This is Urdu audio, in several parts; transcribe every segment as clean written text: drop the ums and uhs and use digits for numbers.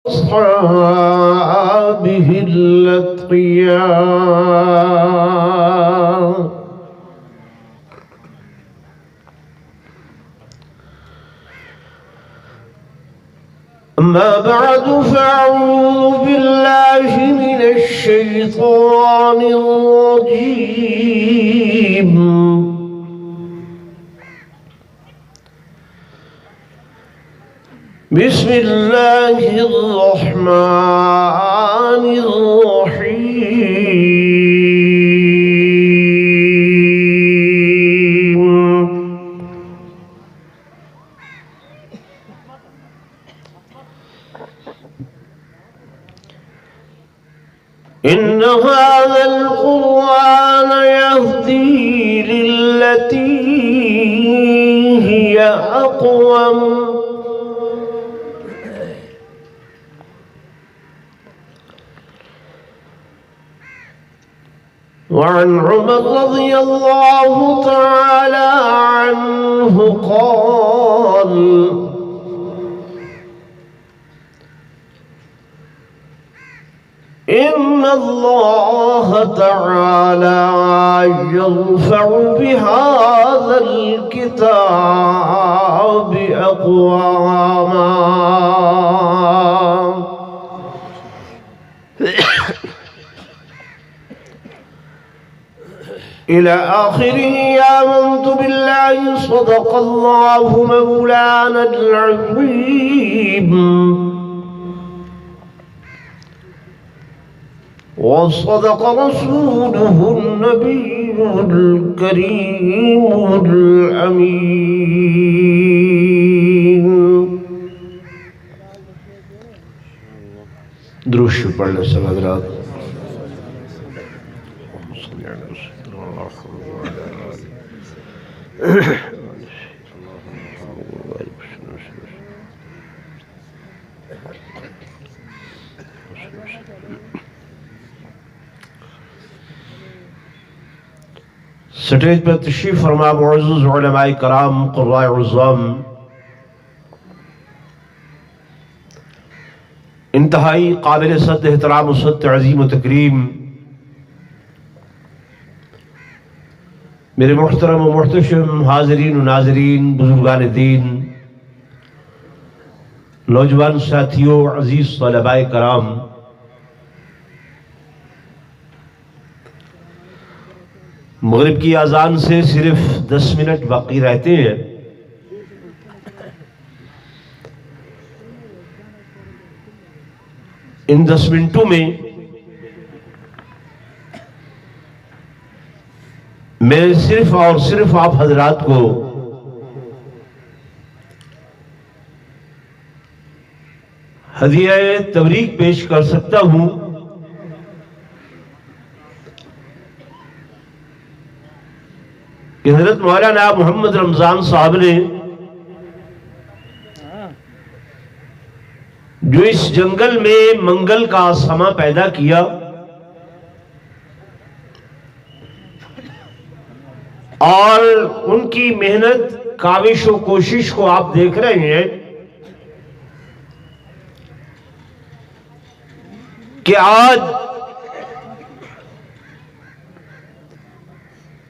أصحابه الأتقياء. أما بعد فأعوذ بالله من الشيطان الرجيم. بسم الله الرحمن الرحيم. إن هذا القرآن يهدي للتي هي أقوم. وعن عمر رضي الله تعالى عنه قال: إن الله تعالى يرفع بهذا الكتاب أقواما إلى آخره. آمنت بالله صدق الله مولانا العظيم وصدق رسوله النبي الكريم الأمين. درود پڑھ لیں سب حضرات. سٹیج پر تشریف فرما معزز علماء کرام، قراء عظام، انتہائی قابل صد احترام و صد تعظیم و تکریم میرے محترم و محتشم حاضرین و ناظرین، بزرگان دین، نوجوان ساتھیوں، عزیز طلباء کرام، مغرب کی اذان سے صرف 10 منٹ باقی رہتے ہیں. ان 10 منٹوں میں میں صرف اور صرف آپ حضرات کو ہدیہ تبریک پیش کر سکتا ہوں. کہ حضرت مولانا محمد رمضان صاحب نے جو اس جنگل میں منگل کا سما پیدا کیا، اور ان کی محنت، کاوش و کوشش کو آپ دیکھ رہے ہیں کہ آج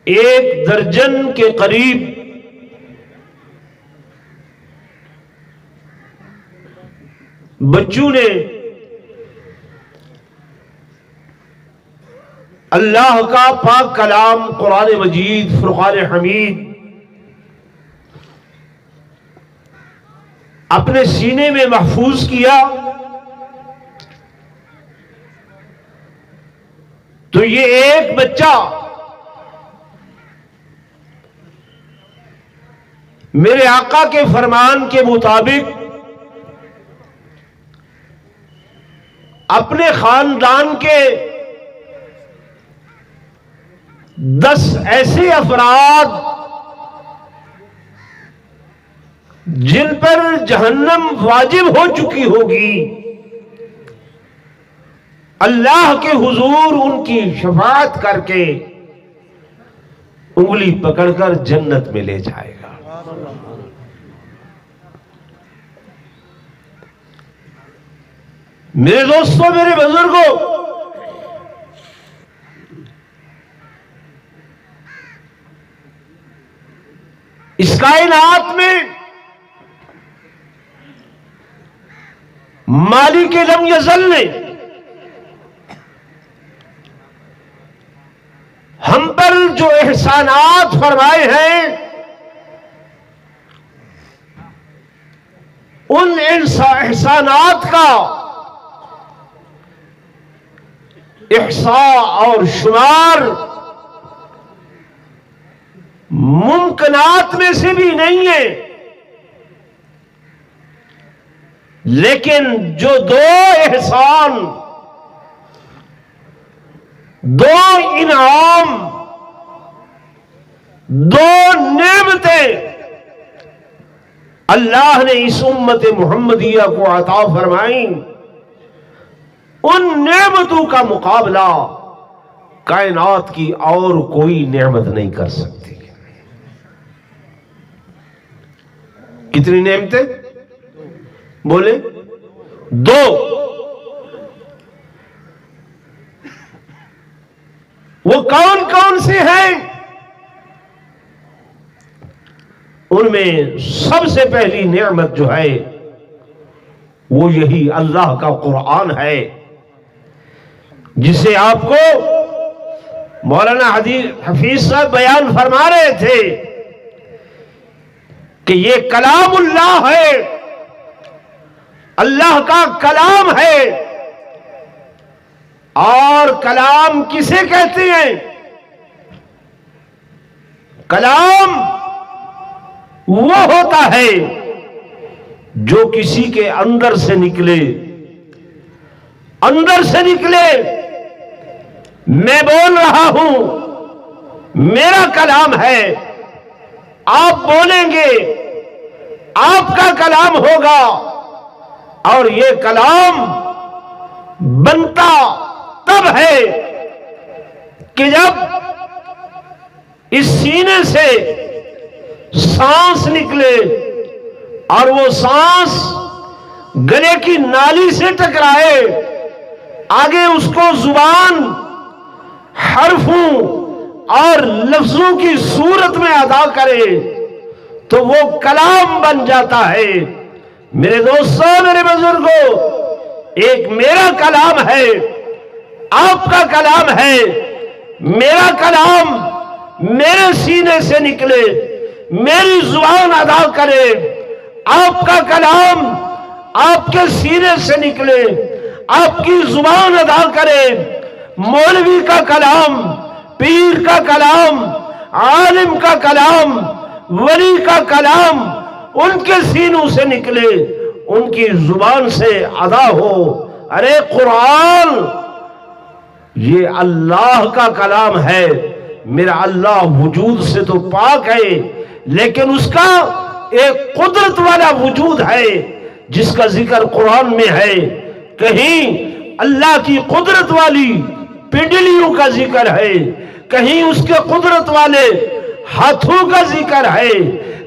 1 درجن کے قریب بچوں نے اللہ کا پاک کلام قرآن مجید فرقان حمید اپنے سینے میں محفوظ کیا. تو یہ ایک بچہ میرے آقا کے فرمان کے مطابق اپنے خاندان کے 10 ایسے افراد جن پر جہنم واجب ہو چکی ہوگی، اللہ کے حضور ان کی شفاعت کر کے انگلی پکڑ کر جنت میں لے جائے گا. میرے دوستوں، میرے بزرگوں، اس کائنات میں مالک لم یزل نے ہم پر جو احسانات فرمائے ہیں، ان احسانات کا احصاء اور شمار ممکنات میں سے بھی نہیں ہے، لیکن جو دو احسان، دو انعام، دو نعمتیں اللہ نے اس امت محمدیہ کو عطا فرمائیں، ان نعمتوں کا مقابلہ کائنات کی اور کوئی نعمت نہیں کر سکتی۔ کتنی نعمتیں بولے؟ دو۔ وہ کون کون سے ہیں؟ ان میں سب سے پہلی نعمت جو ہے وہ یہی اللہ کا قرآن ہے، جسے آپ کو مولانا حفیظ صاحب بیان فرما رہے تھے کہ یہ کلام اللہ ہے، اللہ کا کلام ہے۔ اور کلام کسے کہتے ہیں؟ کلام وہ ہوتا ہے جو کسی کے اندر سے نکلے، اندر سے نکلے۔ میں بول رہا ہوں، میرا کلام ہے، آپ بولیں گے، آپ کا کلام ہوگا، اور یہ کلام بنتا تب ہے کہ جب اس سینے سے سانس نکلے اور وہ سانس گلے کی نالی سے ٹکرائے، آگے اس کو زبان حرفوں اور لفظوں کی صورت میں ادا کرے تو وہ کلام بن جاتا ہے۔ میرے دوستوں، میرے بزرگوں، ایک میرا کلام ہے، آپ کا کلام ہے۔ میرا کلام میرے سینے سے نکلے، میری زبان ادا کرے، آپ کا کلام آپ کے سینے سے نکلے، آپ کی زبان ادا کرے۔ مولوی کا کلام، پیر کا کلام، عالم کا کلام، ولی کا کلام ان کے سینوں سے نکلے، ان کی زبان سے ادا ہو۔ ارے قرآن یہ اللہ کا کلام ہے، میرا اللہ وجود سے تو پاک ہے، لیکن اس کا ایک قدرت والا وجود ہے جس کا ذکر قرآن میں ہے۔ کہیں اللہ کی قدرت والی پنڈلیوں کا ذکر ہے، کہیں اس کے قدرت والے ہاتھوں کا ذکر ہے،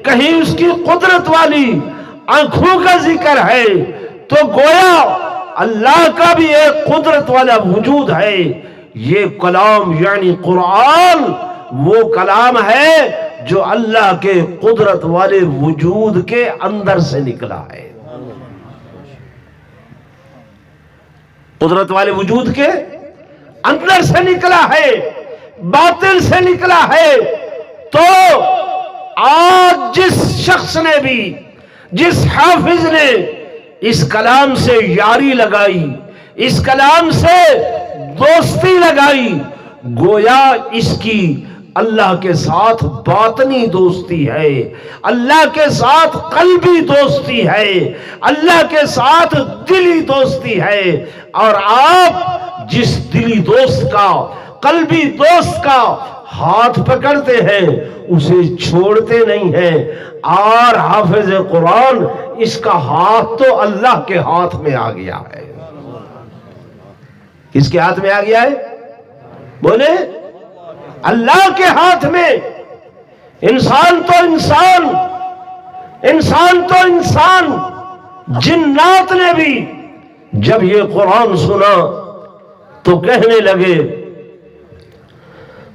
کہیں اس کی قدرت والی آنکھوں کا ذکر ہے، تو گویا اللہ کا بھی ایک قدرت والا وجود ہے۔ یہ کلام یعنی قرآن وہ کلام ہے جو اللہ کے قدرت والے وجود کے اندر سے نکلا ہے، قدرت والے وجود کے اندر سے نکلا ہے، باطن سے نکلا ہے۔ تو آج جس شخص نے بھی، جس حافظ نے اس کلام سے یاری لگائی، اس کلام سے دوستی لگائی، گویا اس کی اللہ کے ساتھ باطنی دوستی ہے، اللہ کے ساتھ قلبی دوستی ہے، اللہ کے ساتھ دلی دوستی ہے۔ اور آپ جس دلی دوست کا، قلبی دوست کا ہاتھ پکڑتے ہیں اسے چھوڑتے نہیں ہیں۔ اور حافظ قرآن اس کا ہاتھ تو اللہ کے ہاتھ میں آ گیا ہے۔ کس کے ہاتھ میں آ گیا ہے؟ بولے اللہ کے ہاتھ میں۔ انسان تو انسان، انسان تو انسان، جنات نے بھی جب یہ قرآن سنا تو کہنے لگے،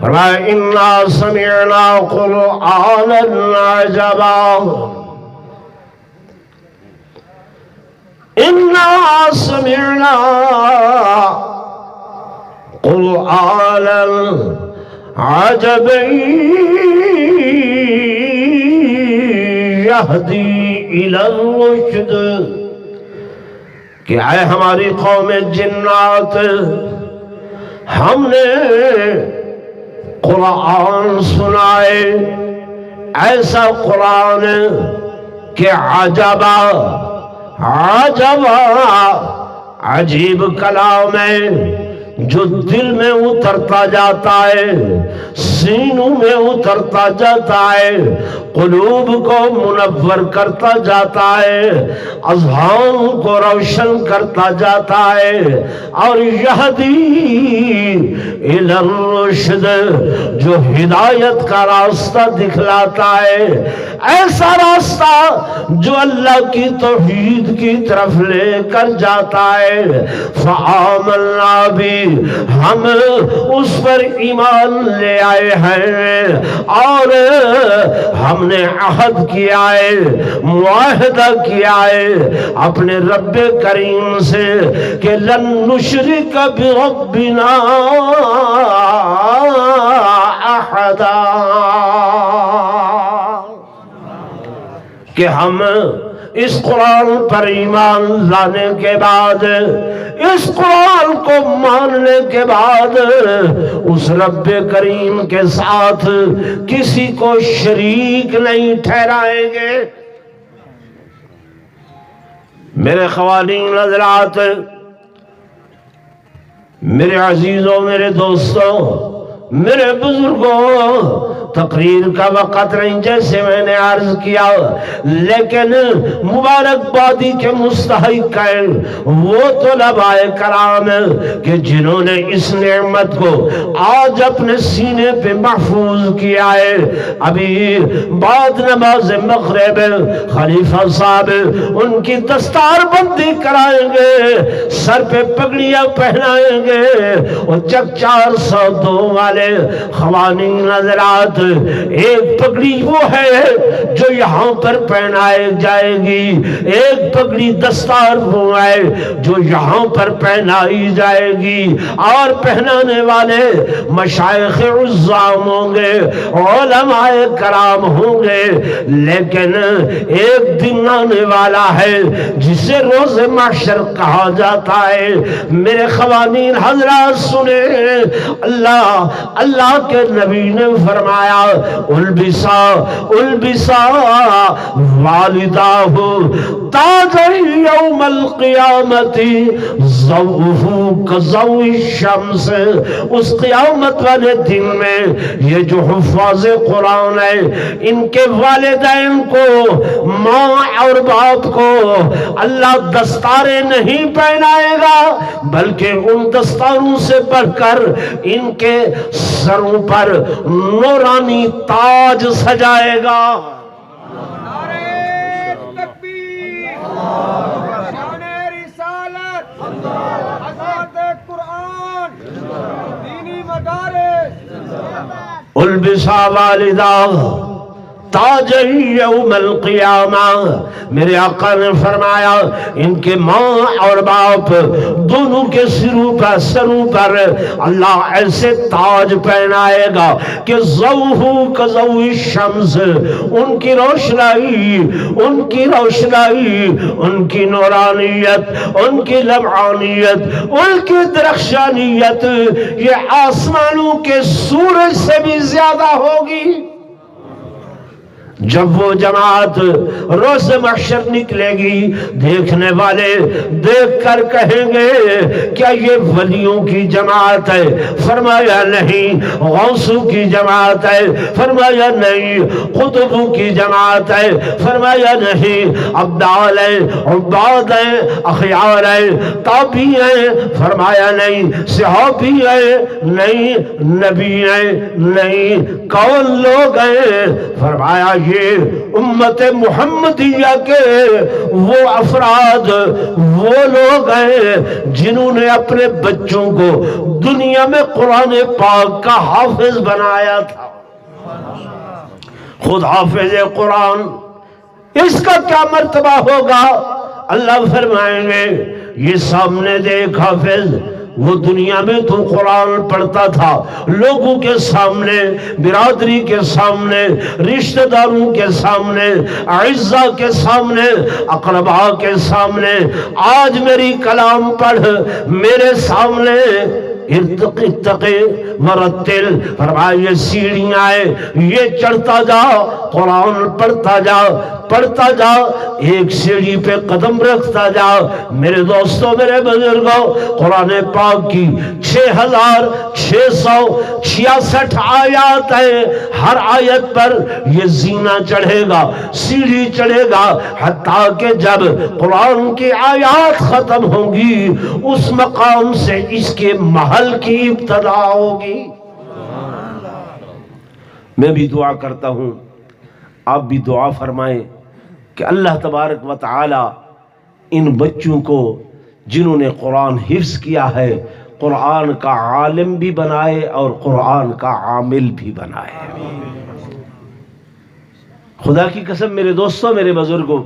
فرمایا اِنَّا سَمِعْنَا قُرْآنًا عَجَبًا، اِنَّا سَمِعْنَا قُرْآنًا عَجَبًا يَهْدِي إِلَى الرُّشْدِ، کہ اے ہماری قوم جنات، ہم نے قرآن سنائے، ایسا قرآن کہ عجبا، عجبا عجیب کلام ہے جو دل میں اترتا جاتا ہے، سینوں میں اترتا جاتا ہے، قلوب کو منور کرتا جاتا ہے، اذہان کو روشن کرتا جاتا ہے، اور یہدی الی الرشد، جو ہدایت کا راستہ دکھلاتا ہے، ایسا راستہ جو اللہ کی توحید کی طرف لے کر جاتا ہے۔ فآمنا بھی، ہم اس پر ایمان لے آئے ہیں، اور ہم نے عہد کیا ہے، معاہدہ کیا ہے اپنے رب کریم سے کہ لن نشرک بربنا احدا، کہ ہم اس قرآن پر ایمان لانے کے بعد، اس قرآن کو ماننے کے بعد، اس رب کریم کے ساتھ کسی کو شریک نہیں ٹھہرائیں گے۔ میرے خواتین حضرات، میرے عزیزوں، میرے دوستوں، میرے بزرگوں، تقریر کا وقت نہیں جیسے میں نے عرض کیا، لیکن مبارکبادی کے مستحق ہیں وہ طلباء کرام کہ جنہوں نے اس نعمت کو آج اپنے سینے پہ محفوظ کیا ہے۔ ابھی بعد نماز مغرب خلیفہ صاحب ان کی دستار بندی کرائیں گے، سر پہ پگڑیاں پہنائیں گے، اور چک 402 والے خواتین حضرات، ایک پگڑی وہ ہے جو یہاں پر پہنائی جائے گی، ایک پگڑی دستار وہ ہے جو یہاں پر پہنائی جائے گی، اور پہنانے والے مشائخ عظام ہوں گے، علماء کرام ہوں گے، لیکن ایک دن آنے والا ہے جسے روز محشر کہا جاتا ہے۔ میرے خواتین حضرات سنیں، اللہ کے نبی نے فرمایا البسا والداہ تاج یوم القیامت ضوءہ کضوء الشمس، اس قیامت والے دن میں یہ جو حفاظ قرآن ہے ان کے والدین کو، ماں اور باپ کو اللہ دستاریں نہیں پہنائے گا، بلکہ ان دستاروں سے بڑھ کر ان کے سروں پر نورانی تاج سجائے گا۔ نعرہ تکبیر، شان رسالت، آزاد قرآن، دینی مدارس۔ البسا والدہ تاج یوم القیامہ، میرے آقا نے فرمایا ان کے ماں اور باپ دونوں کے سروں پر اللہ ایسے تاج پہنائے گا کہ ضوءہ کضوء الشمس، ان کی روشنائی، ان کی نورانیت، ان کی لمعانیت، ان کی درخشانیت یہ آسمانوں کے سورج سے بھی زیادہ ہوگی۔ جب وہ جماعت روز محشر نکلے گی، دیکھنے والے دیکھ کر کہیں گے کیا یہ ولیوں کی جماعت ہے؟ فرمایا نہیں۔ غوثوں کی جماعت ہے؟ فرمایا نہیں۔ قطبوں کی جماعت ہے؟ فرمایا نہیں۔ ابدال ہیں، عباد ہیں، اخیار ہیں، تابعی ہیں؟ فرمایا نہیں۔ صحابی ہیں؟ نہیں۔ نبی ہیں؟ نہیں۔ کون لوگ ہیں؟ فرمایا یہ امت محمدیہ کے وہ افراد، وہ لوگ ہیں جنہوں نے اپنے بچوں کو دنیا میں قرآن پاک کا حافظ بنایا تھا. خود حافظ قرآن، اس کا کیا مرتبہ ہوگا؟ اللہ فرمائیں گے یہ سامنے دیکھ حافظ، وہ دنیا میں تو قرآن پڑھتا تھا، لوگوں کے سامنے، برادری کے سامنے، رشتہ داروں کے سامنے، اعزاء کے سامنے، اقرباء کے سامنے. آج میری کلام پڑھ میرے سامنے، ارتقی مرتل، فرمایا یہ سیڑھیاں ہیں، یہ چڑھتا جا، قرآن پڑھتا جا، پڑھتا جا، ایک سیڑھی پہ قدم رکھتا جا. میرے دوستوں، میرے بزرگوں، قرآن پاک کی 6666 آیات ہیں. ہر آیت پر یہ زینہ چڑھے گا، سیڑھی چڑھے گا، حتیٰ کہ جب قرآن کی آیات ختم ہوں گی اس مقام سے اس کے محل کی ابتدا ہوگی. میں بھی دعا کرتا ہوں، آپ بھی دعا فرمائیں کہ اللہ تبارک و تعالی ان بچوں کو جنہوں نے قرآن حفظ کیا ہے، قرآن کا عالم بھی بنائے اور قرآن کا عامل بھی بنائے. خدا کی قسم میرے دوستوں، میرے بزرگوں،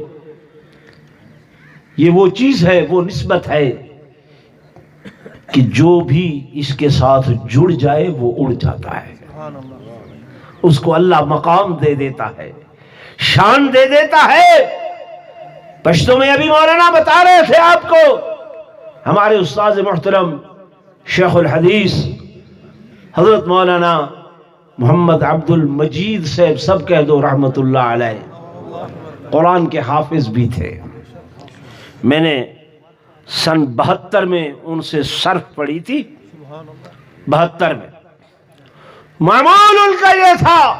یہ وہ چیز ہے، وہ نسبت ہے کہ جو بھی اس کے ساتھ جڑ جائے وہ اڑ جاتا ہے. اس کو اللہ مقام دے دیتا ہے، شان دے دیتا ہے. پشتو میں ابھی مولانا بتا رہے تھے آپ کو، ہمارے استاد محترم شیخ الحدیث حضرت مولانا محمد عبد المجید صاحب، سب کہہ دو رحمت اللہ علیہ، قرآن کے حافظ بھی تھے. میں نے سن 72 میں ان سے صرف پڑھی تھی. 72 میں معمول ان کا یہ تھا،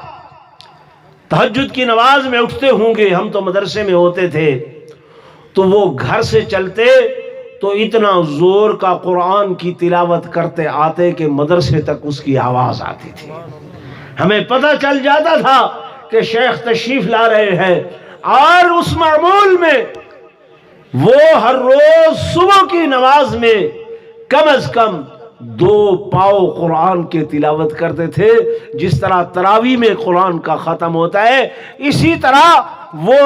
تہجد کی نماز میں اٹھتے ہوں گے، ہم تو مدرسے میں ہوتے تھے، تو وہ گھر سے چلتے تو اتنا زور کا قرآن کی تلاوت کرتے آتے کہ مدرسے تک اس کی آواز آتی تھی. ہمیں پتہ چل جاتا تھا کہ شیخ تشریف لا رہے ہیں. اور اس معمول میں وہ ہر روز صبح کی نماز میں کم از کم 2 پاؤ قرآن کے تلاوت کرتے تھے. جس طرح تراویح میں قرآن کا ختم ہوتا ہے، اسی طرح وہ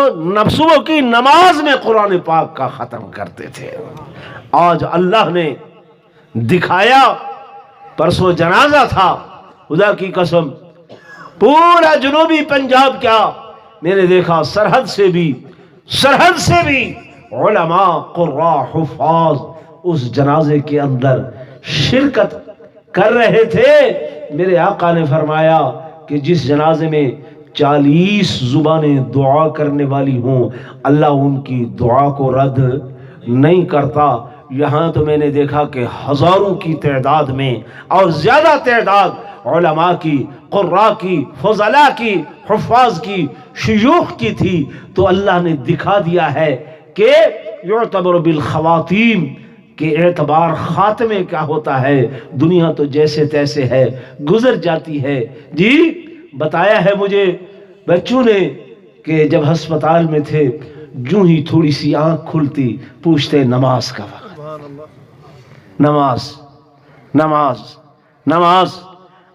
صبح کی نماز میں قرآن پاک کا ختم کرتے تھے. آج اللہ نے دکھایا، پرسوں جنازہ تھا، خدا کی قسم پورا جنوبی پنجاب کیا، میں نے دیکھا سرحد سے بھی علماء، قراء، حفاظ اس جنازے کے اندر شرکت کر رہے تھے. میرے آقا نے فرمایا کہ جس جنازے میں 40 زبانیں دعا کرنے والی ہوں، اللہ ان کی دعا کو رد نہیں کرتا. یہاں تو میں نے دیکھا کہ ہزاروں کی تعداد میں اور زیادہ تعداد علماء کی، قراء کی، فضلاء کی، حفاظ کی، شیوخ کی تھی. تو اللہ نے دکھا دیا ہے کہ یعتبر بالخواتیم، کہ اعتبار خاتمے کا ہوتا ہے. دنیا تو جیسے تیسے ہے، گزر جاتی ہے. جی بتایا ہے مجھے بچوں نے کہ جب ہسپتال میں تھے، جو ہی تھوڑی سی آنکھ کھلتی پوچھتے نماز کا وقت، نماز نماز نماز.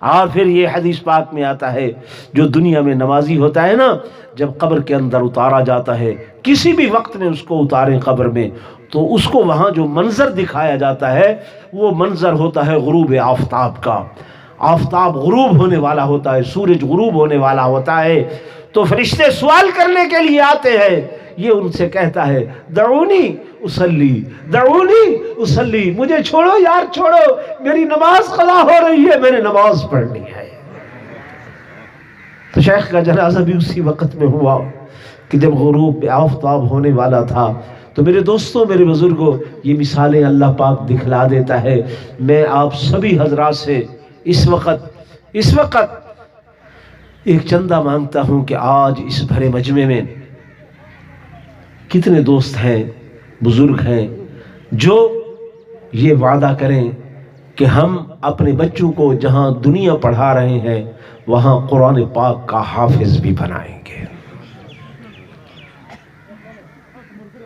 اور پھر یہ حدیث پاک میں آتا ہے، جو دنیا میں نمازی ہوتا ہے نا، جب قبر کے اندر اتارا جاتا ہے، کسی بھی وقت میں اس کو اتاریں قبر میں، تو اس کو وہاں جو منظر دکھایا جاتا ہے وہ منظر ہوتا ہے غروب آفتاب کا. آفتاب غروب ہونے والا ہوتا ہے، سورج غروب ہونے والا ہوتا ہے. تو فرشتے سوال کرنے کے لیے آتے ہیں. یہ ان سے کہتا ہے دعونی اصلی، دعونی اصلی، مجھے چھوڑو یار، چھوڑو، میری نماز قضا ہو رہی ہے، میں نے نماز پڑھنی ہے. تو شیخ کا جنازہ بھی اسی وقت میں ہوا کہ جب غروب آفتاب ہونے والا تھا. تو میرے دوستوں، میرے بزرگوں، یہ مثالیں اللہ پاک دکھلا دیتا ہے. میں آپ سبھی حضرات سے اس وقت ایک چندہ مانگتا ہوں کہ آج اس بھرے مجمع میں کتنے دوست ہیں، بزرگ ہیں، جو یہ وعدہ کریں کہ ہم اپنے بچوں کو جہاں دنیا پڑھا رہے ہیں وہاں قرآن پاک کا حافظ بھی بنائیں گے.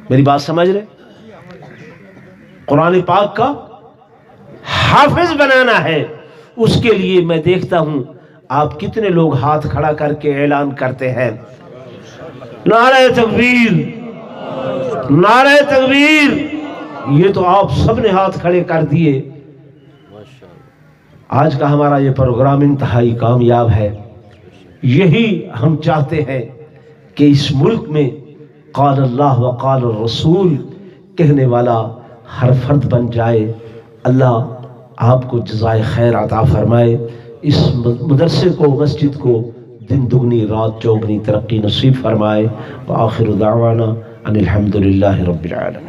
میری بات سمجھ رہے؟ قرآن پاک کا حافظ بنانا ہے، اس کے لیے میں دیکھتا ہوں آپ کتنے لوگ ہاتھ کھڑا کر کے اعلان کرتے ہیں نعرہ تکبیر، نعرہ تکبیر. یہ تو آپ سب نے ہاتھ کھڑے کر دیے. آج کا ہمارا یہ پروگرام انتہائی کامیاب ہے. یہی ہم چاہتے ہیں کہ اس ملک میں قال اللہ وقال الرسول کہنے والا ہر فرد بن جائے. اللہ آپ کو جزائے خیر عطا فرمائے. اس مدرسے کو، مسجد کو دن دگنی رات چوگنی ترقی نصیب فرمائے. وآخر دعوانا ان الحمد للہ رب العالمین.